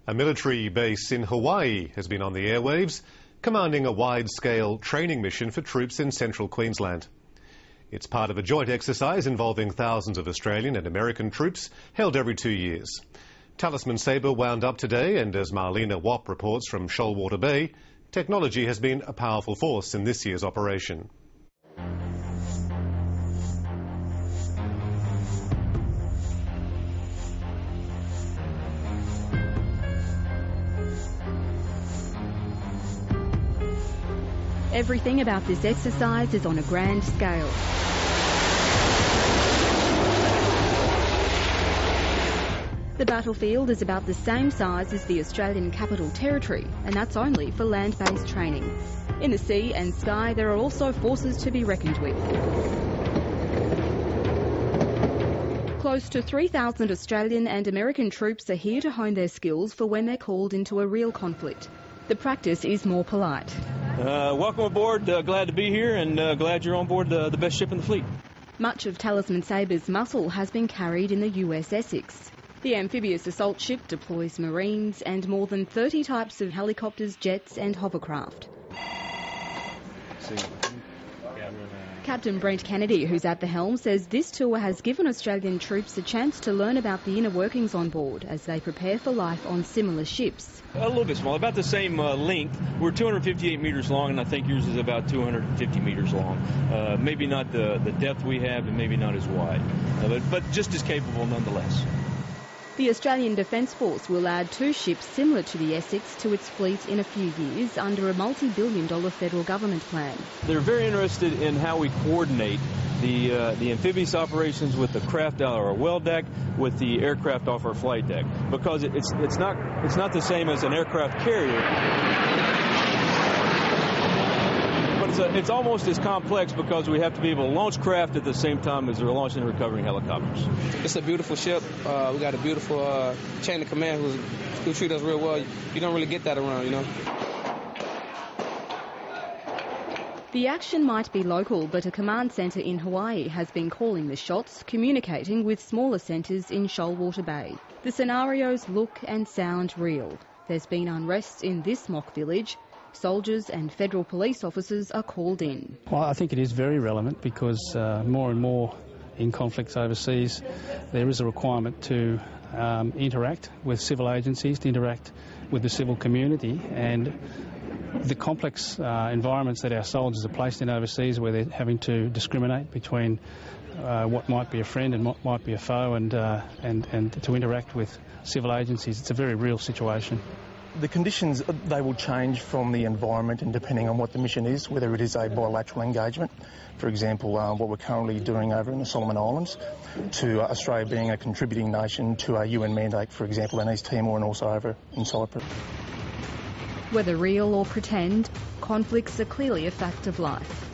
A military base in Hawaii has been on the airwaves, commanding a wide-scale training mission for troops in central Queensland. It's part of a joint exercise involving thousands of Australian and American troops held every 2 years. Talisman Sabre wound up today, and as Marlena Wapp reports from Shoalwater Bay, technology has been a powerful force in this year's operation. Everything about this exercise is on a grand scale. The battlefield is about the same size as the Australian Capital Territory, and that's only for land-based training. In the sea and sky, there are also forces to be reckoned with. Close to 3,000 Australian and American troops are here to hone their skills for when they're called into a real conflict. The practice is more polite. Welcome aboard, glad to be here, and glad you're on board the best ship in the fleet. Much of Talisman Sabre's muscle has been carried in the US Essex. The amphibious assault ship deploys Marines and more than 30 types of helicopters, jets and hovercraft. Captain Brent Kennedy, who's at the helm, says this tour has given Australian troops a chance to learn about the inner workings on board as they prepare for life on similar ships. A little bit small, about the same length. We're 258 metres long, and I think yours is about 250 metres long. Maybe not the depth we have, and maybe not as wide, but just as capable nonetheless. The Australian Defence Force will add 2 ships similar to the Essex to its fleet in a few years under a multi-billion-dollar federal government plan. They're very interested in how we coordinate the amphibious operations with the craft out our well deck, with the aircraft off our flight deck, because it's not the same as an aircraft carrier. But it's almost as complex because we have to be able to launch craft at the same time as we're launching and recovering helicopters. It's a beautiful ship. We got a beautiful chain of command who treat us real well. You don't really get that around, you know. The action might be local, but a command centre in Hawaii has been calling the shots, communicating with smaller centres in Shoalwater Bay. The scenarios look and sound real. There's been unrest in this mock village. Soldiers and federal police officers are called in. Well, I think it is very relevant because more and more in conflicts overseas there is a requirement to interact with civil agencies, to interact with the civil community, and the complex environments that our soldiers are placed in overseas, where they're having to discriminate between what might be a friend and what might be a foe, and to interact with civil agencies. It's a very real situation. The conditions, they will change from the environment and depending on what the mission is, whether it is a bilateral engagement, for example, what we're currently doing over in the Solomon Islands, to Australia being a contributing nation to a UN mandate, for example, in East Timor and also over in Cyprus. Whether real or pretend, conflicts are clearly a fact of life.